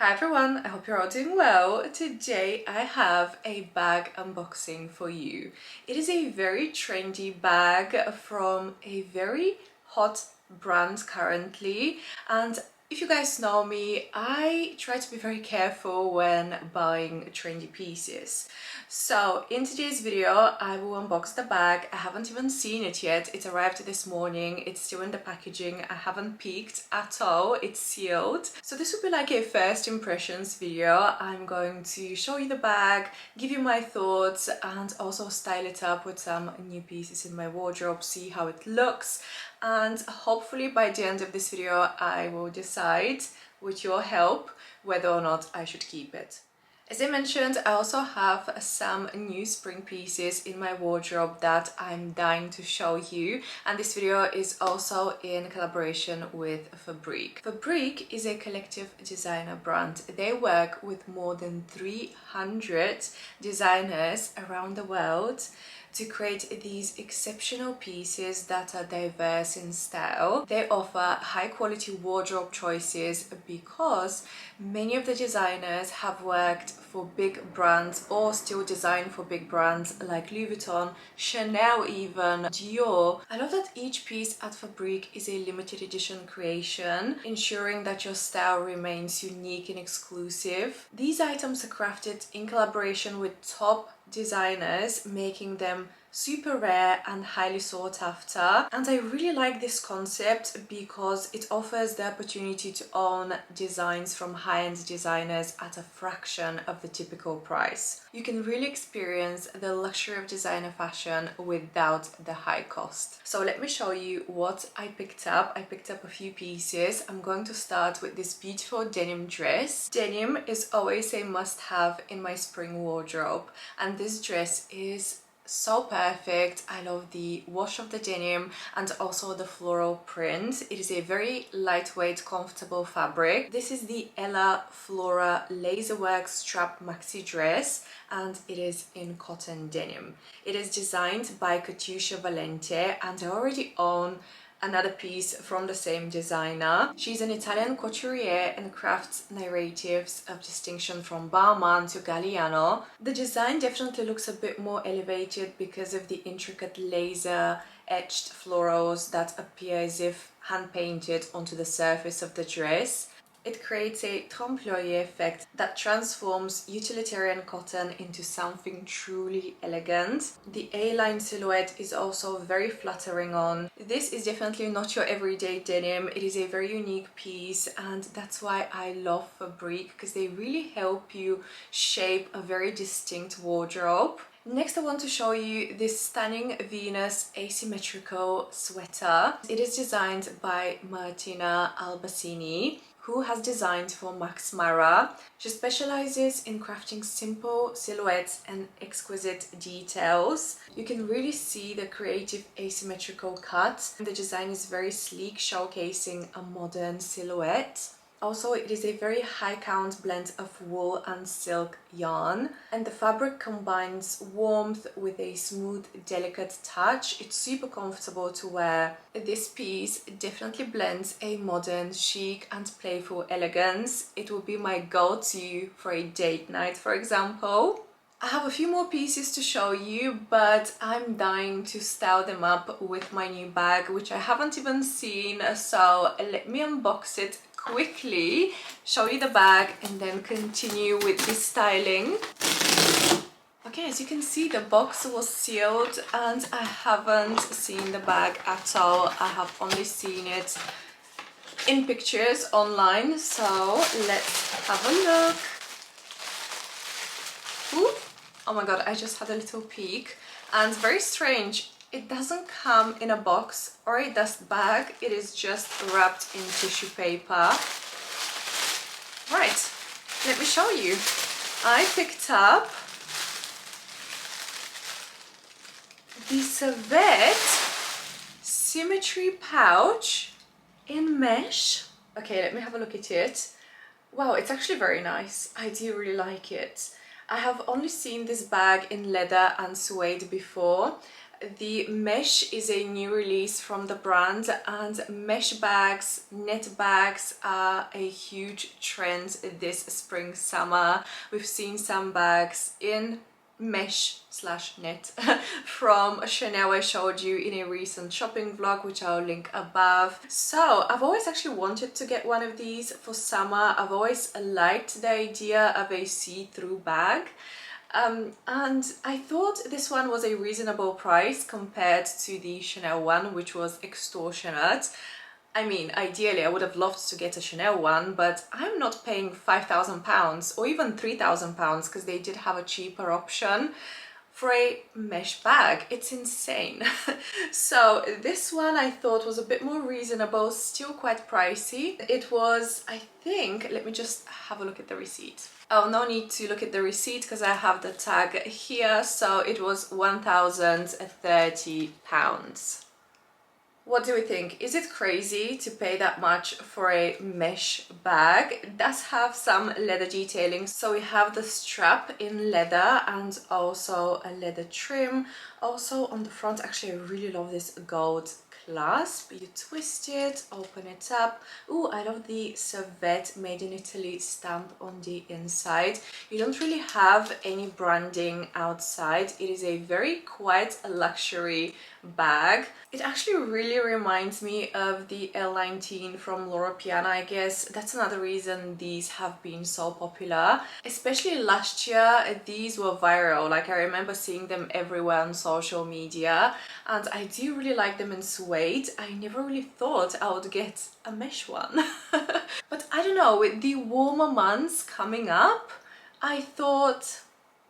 Hi everyone, I hope you're all doing well. Today I have a bag unboxing for you. It is a very trendy bag from a very hot brand currently, and if you guys know me, I try to be very careful when buying trendy pieces. So in today's video, I will unbox the bag. I haven't even seen it yet. It arrived this morning. It's still in the packaging. I haven't peeked at all. It's sealed. So this will be like a first impressions video. I'm going to show you the bag, give you my thoughts, and also style it up with some new pieces in my wardrobe, see how it looks. And hopefully by the end of this video, I will decide with your help whether or not I should keep it. As I mentioned, I also have some new spring pieces in my wardrobe that I'm dying to show you, and this video is also in collaboration with Fabrique. Fabrique is a collective designer brand. They work with more than 300 designers around the world to create these exceptional pieces that are diverse in style. They offer high quality wardrobe choices because many of the designers have worked for big brands or still design for big brands like Louis Vuitton, Chanel even, Dior. I love that each piece at Fabrique is a limited edition creation, ensuring that your style remains unique and exclusive. These items are crafted in collaboration with top designers, making them super rare and highly sought after. And I really like this concept because it offers the opportunity to own designs from high-end designers at a fraction of the typical price. You can really experience the luxury of designer fashion without the high cost. So let me show you what I picked up. I picked up a few pieces. I'm going to start with this beautiful denim dress. Denim is always a must-have in my spring wardrobe, and this dress is so perfect. I love the wash of the denim and also the floral print. It is a very lightweight, comfortable fabric. This is the Ella Flora Laserwork Strap Maxi Dress, and it is in cotton denim. It is designed by Patricia Valente, and I already own another piece from the same designer. She's an Italian couturier and crafts narratives of distinction from Bauman to Galliano. The design definitely looks a bit more elevated because of the intricate laser etched florals that appear as if hand painted onto the surface of the dress. It creates a trompe-l'oeil effect that transforms utilitarian cotton into something truly elegant. The A-line silhouette is also very flattering on. This is definitely not your everyday denim. It is a very unique piece, and that's why I love Fabrique, because they really help you shape a very distinct wardrobe. Next, I want to show you this stunning Venus asymmetrical sweater. It is designed by Martina Albacini, who has designed for Max Mara. She specializes in crafting simple silhouettes and exquisite details. You can really see the creative asymmetrical cut. The design is very sleek, showcasing a modern silhouette. Also, it is a very high count blend of wool and silk yarn, and the fabric combines warmth with a smooth, delicate touch. It's super comfortable to wear. This piece definitely blends a modern, chic and playful elegance. It will be my go-to for a date night, for example. I have a few more pieces to show you, but I'm dying to style them up with my new bag, which I haven't even seen, so let me unbox it quickly, show you the bag, and then continue with this styling. Okay, as you can see, the box was sealed and I haven't seen the bag at all. I have only seen it in pictures online, so let's have a look. Ooh. Oh my god, I just had a little peek, and very strange, it doesn't come in a box or a dust bag, it is just wrapped in tissue paper. Right, let me show you. I picked up the Savette Symmetry pouch in mesh. Okay, let me have a look at it. Wow, it's actually very nice. I do really like it. I have only seen this bag in leather and suede before. The mesh is a new release from the brand, and mesh bags, net bags are a huge trend this spring summer. We've seen some bags in mesh/net from Chanel I showed you in a recent shopping vlog, which I'll link above. So I've always actually wanted to get one of these for summer. I've always liked the idea of a see-through bag. And I thought this one was a reasonable price compared to the Chanel one, which was extortionate. I mean, ideally I would have loved to get a Chanel one, but I'm not paying £5,000 or even £3,000 because they did have a cheaper option for a mesh bag. It's insane. So this one I thought was a bit more reasonable, still quite pricey. It was, I think, let me just have a look at the receipt. Oh, no need to look at the receipt because I have the tag here. So it was £1,030. What do we think? Is it crazy to pay that much for a mesh bag? It does have some leather detailing. So we have the strap in leather and also a leather trim. Also on the front, actually I really love this gold clasp. You twist it, open it up. Ooh, I love the Servette made in Italy stamp on the inside. You don't really have any branding outside. It is a very quite luxury bag. It actually really reminds me of the L19 from Loro Piana. I guess that's another reason these have been so popular. Especially last year, these were viral. Like, I remember seeing them everywhere on social media, and I do really like them in suede. I never really thought I would get a mesh one. But I don't know, with the warmer months coming up, I thought,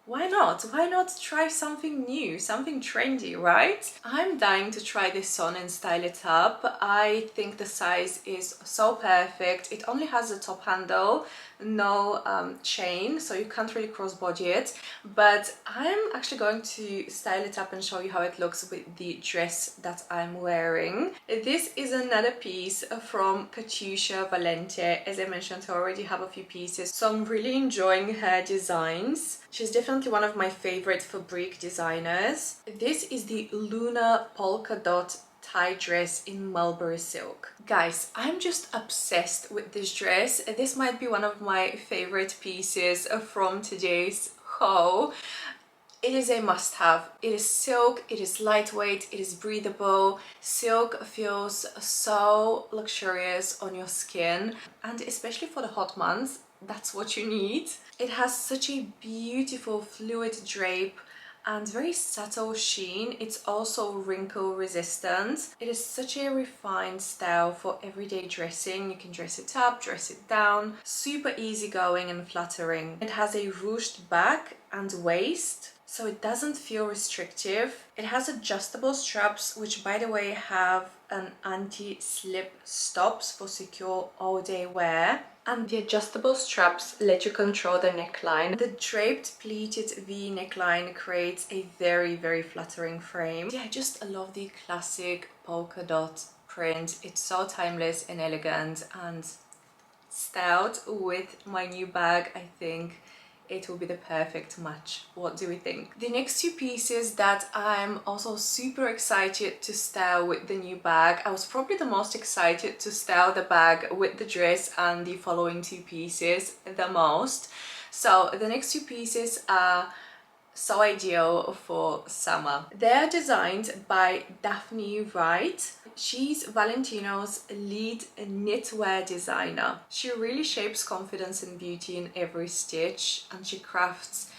why not? Why not try something new, something trendy, right? I'm dying to try this on and style it up. I think the size is so perfect. It only has a top handle, no chain, so you can't really crossbody it. But I'm actually going to style it up and show you how it looks with the dress that I'm wearing. This is another piece from Patricia Valente. As I mentioned, I already have a few pieces, so I'm really enjoying her designs. She's definitely one of my favorite Fabrique designers. This is the Luna polka dot tie dress in mulberry silk. Guys, I'm just obsessed with this dress. This might be one of my favorite pieces from today's haul. It is a must-have. It is silk, it is lightweight, it is breathable. Silk feels so luxurious on your skin, and especially for the hot months, that's what you need. It has such a beautiful fluid drape and very subtle sheen. It's also wrinkle resistant. It is such a refined style for everyday dressing. You can dress it up, dress it down. Super easygoing and flattering. It has a ruched back and waist, so it doesn't feel restrictive. It has adjustable straps, which by the way have an anti-slip stops for secure all-day wear. And the adjustable straps let you control the neckline. The draped pleated V neckline creates a very, very flattering frame. Yeah, I just love the classic polka dot print. It's so timeless and elegant, and styled with my new bag, I think it will be the perfect match. What do we think? The next two pieces that I'm also super excited to style with the new bag. I was probably the most excited to style the bag with the dress and the following two pieces the most. So the next two pieces are so ideal for summer. They're designed by Daphne Wright. She's Valentino's lead knitwear designer. She really shapes confidence and beauty in every stitch, and she crafts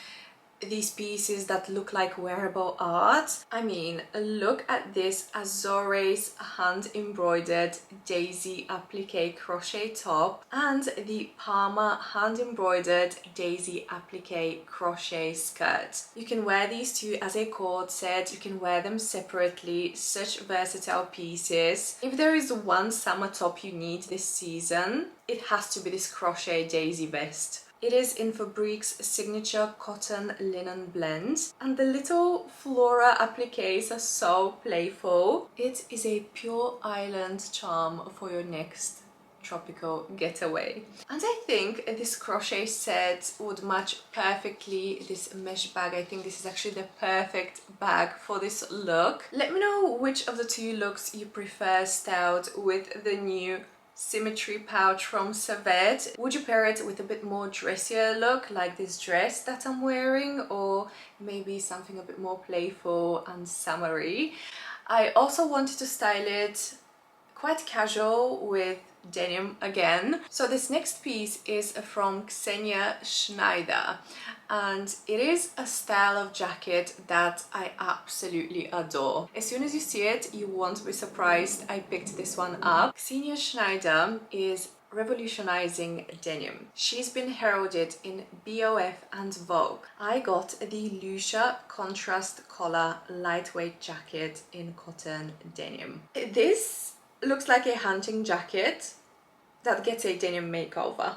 these pieces that look like wearable art. I mean, look at this Azores hand embroidered daisy applique crochet top and the Parma hand embroidered daisy applique crochet skirt. You can wear these two as a cord set, you can wear them separately. Such versatile pieces. If there is one summer top you need this season, it has to be this crochet daisy vest. It is in Fabrique's signature cotton linen blend, and the little Flora appliques are so playful. It is a pure island charm for your next tropical getaway. And I think this crochet set would match perfectly this mesh bag. I think this is actually the perfect bag for this look. Let me know which of the two looks you prefer styled with the new symmetry pouch from Savette. Would you pair it with a bit more dressier look like this dress that I'm wearing, or maybe something a bit more playful and summery? I also wanted to style it quite casual with denim again. So this next piece is from Schneider, and it is a style of jacket that I absolutely adore. As soon as you see it, you won't be surprised I picked this one up. Schneider is revolutionizing denim. She's been heralded in BOF and Vogue. I got the Lucia contrast collar lightweight jacket in cotton denim. This looks like a hunting jacket that gets a denim makeover.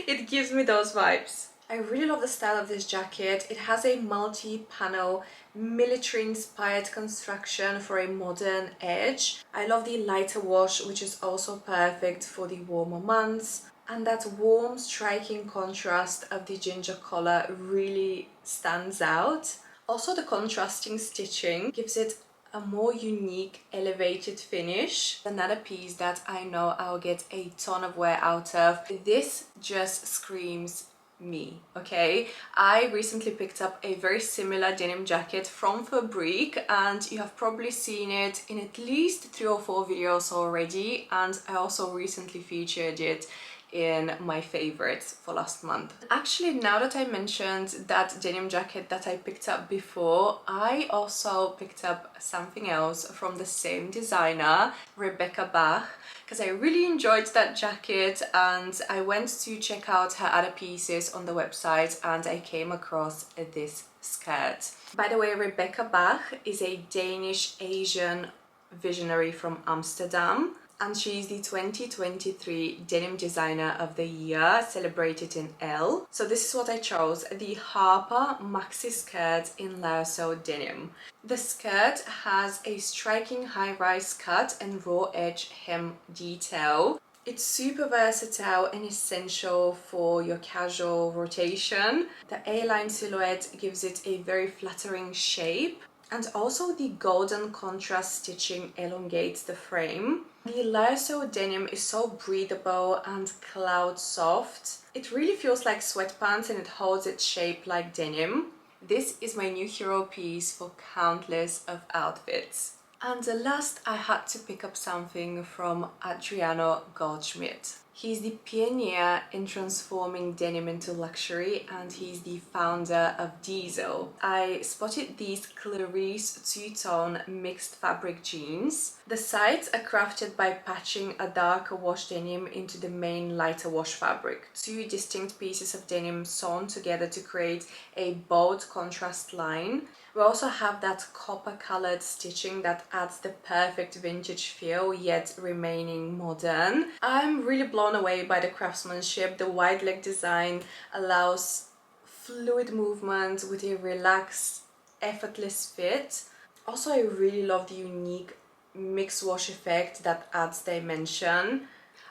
It gives me those vibes. I really love the style of this jacket. It has a multi-panel military inspired construction for a modern edge. I love the lighter wash, which is also perfect for the warmer months, and that warm striking contrast of the ginger collar really stands out. Also, the contrasting stitching gives it a more unique elevated finish. Another piece that I know I'll get a ton of wear out of. This just screams me, okay? I recently picked up a very similar denim jacket from Fabrique, and you have probably seen it in at least 3 or 4 videos already, and I also recently featured it in my favorites for last month. Actually, now that I mentioned that denim jacket that I picked up before, I also picked up something else from the same designer, Bach, because I really enjoyed that jacket, and I went to check out her other pieces on the website and I came across this skirt. By the way, Bach is a Danish Asian visionary from Amsterdam, and she's the 2023 Denim Designer of the Year, celebrated in L. So this is what I chose, the Harper Maxi Skirt in Lasso Denim. The skirt has a striking high-rise cut and raw edge hem detail. It's super versatile and essential for your casual rotation. The A-line silhouette gives it a very flattering shape, and also the golden contrast stitching elongates the frame. The lasso denim is so breathable and cloud soft. It really feels like sweatpants and it holds its shape like denim. This is my new hero piece for countless of outfits. And last, I had to pick up something from Adriano Gatti. He's the pioneer in transforming denim into luxury, and he's the founder of Diesel. I spotted these Clarice two-tone mixed fabric jeans. The sides are crafted by patching a darker wash denim into the main lighter wash fabric. 2 distinct pieces of denim sewn together to create a bold contrast line. We also have that copper colored stitching that adds the perfect vintage feel yet remaining modern. I'm really blown away by the craftsmanship. The wide leg design allows fluid movement with a relaxed, effortless fit. Also, I really love the unique mix wash effect that adds dimension.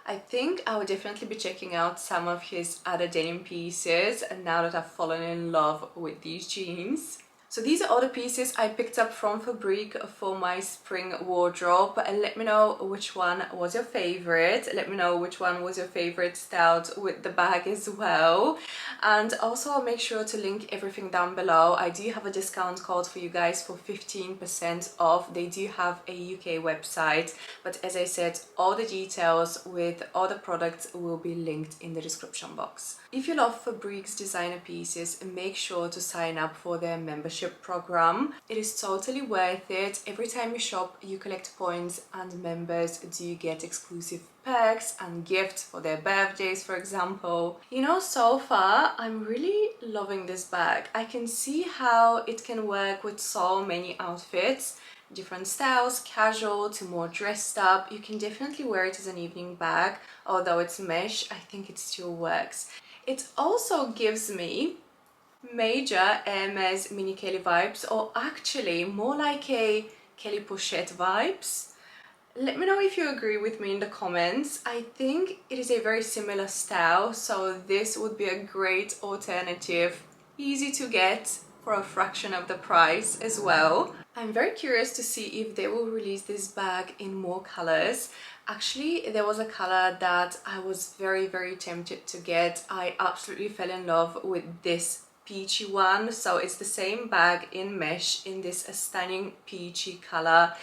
I think I will definitely be checking out some of his other denim pieces now that I've fallen in love with these jeans. So these are all the pieces I picked up from Fabrique for my spring wardrobe, and let me know which one was your favorite. Let me know which one was your favorite styled with the bag as well. And also I'll make sure to link everything down below. I do have a discount code for you guys for 15% off. They do have a UK website, but as I said, all the details with all the products will be linked in the description box. If you love Fabrique's designer pieces, make sure to sign up for their membership program. It is totally worth it. Every time you shop, you collect points, and members do get exclusive perks and gifts for their birthdays, for example. You know, so far I'm really loving this bag. I can see how it can work with so many outfits, different styles, casual to more dressed up. You can definitely wear it as an evening bag. Although it's mesh, I think it still works. It also gives me major Hermes Mini Kelly vibes, or actually more like a Kelly Pochette vibes. Let me know if you agree with me in the comments. I think it is a very similar style, so this would be a great alternative, easy to get for a fraction of the price as well. I'm very curious to see if they will release this bag in more colors. Actually, there was a color that I was very tempted to get. I absolutely fell in love with this peachy one. So it's the same bag in mesh in this stunning peachy color.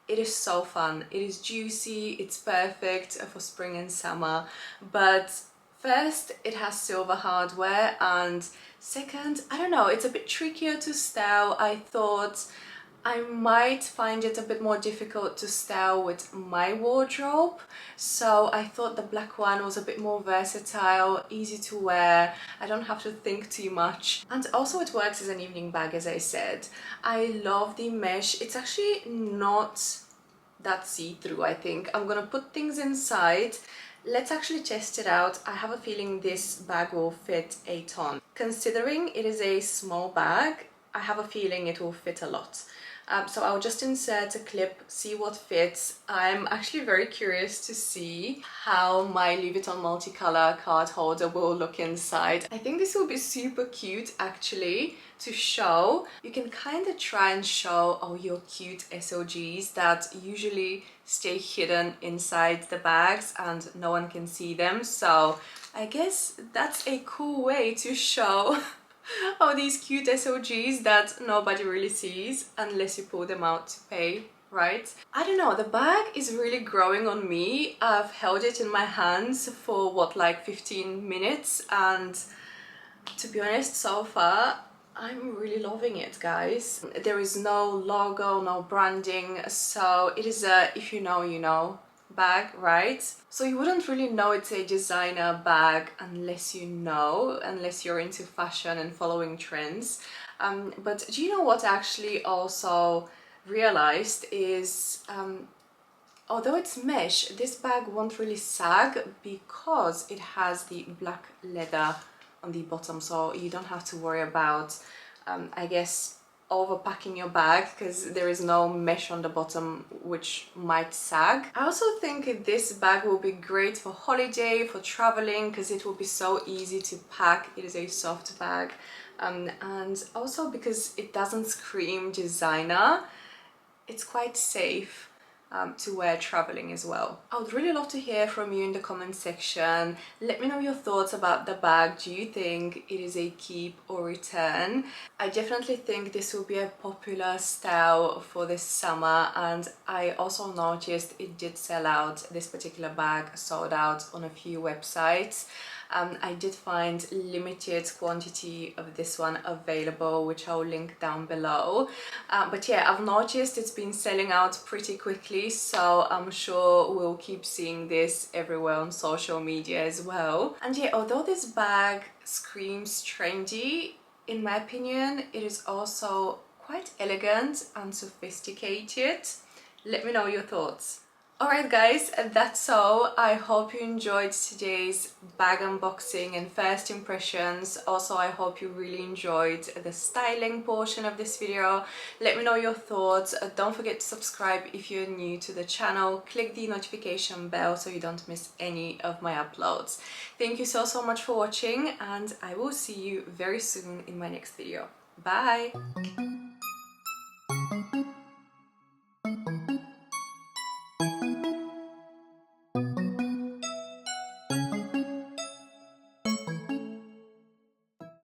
It is so fun. It is juicy. It's perfect for spring and summer. But first, it has silver hardware, and second, I don't know, it's a bit trickier to style. I thought I might find it a bit more difficult to style with my wardrobe, so I thought the black one was a bit more versatile, easy to wear, I don't have to think too much, and also it works as an evening bag, as I said. I love the mesh. It's actually not that see-through. I think I'm gonna put things inside. Let's actually test it out. I have a feeling this bag will fit a ton. Considering it is a small bag, I have a feeling it will fit a lot. So I'll just insert a clip, see what fits. I'm actually very curious to see how my Louis Vuitton multicolor card holder will look inside. I think this will be super cute actually to show. You can kind of try and show all your cute SOGs that usually stay hidden inside the bags and no one can see them. So I guess that's a cool way to show all these cute SOGs that nobody really sees unless you pull them out to pay, right? I don't know, the bag is really growing on me. I've held it in my hands for what, like 15 minutes, and to be honest, so far I'm really loving it, guys. There is no logo, no branding, so it is a if you know you know bag, right? So you wouldn't really know it's a designer bag unless you know, unless you're into fashion and following trends. But do you know what I actually also realized is although it's mesh, this bag won't really sag because it has the black leather on the bottom, so you don't have to worry about I guess overpacking your bag because there is no mesh on the bottom which might sag. I also think this bag will be great for holiday, for traveling, because it will be so easy to pack. It is a soft bag, and also because it doesn't scream designer, it's quite safe to wear traveling as well. I would really love to hear from you in the comment section. Let me know your thoughts about the bag. Do you think it is a keep or return? I definitely think this will be a popular style for this summer, and I also noticed it did sell out. This particular bag sold out on a few websites. I did find limited quantity of this one available, which I'll link down below. But yeah, I've noticed it's been selling out pretty quickly, so I'm sure we'll keep seeing this everywhere on social media as well. And yeah, although this bag screams trendy, in my opinion, it is also quite elegant and sophisticated. Let me know your thoughts. Alright guys, that's all. I hope you enjoyed today's bag unboxing and first impressions. Also, I hope you really enjoyed the styling portion of this video. Let me know your thoughts. Don't forget to subscribe if you're new to the channel. Click the notification bell so you don't miss any of my uploads. Thank you so much for watching, and I will see you very soon in my next video. Bye!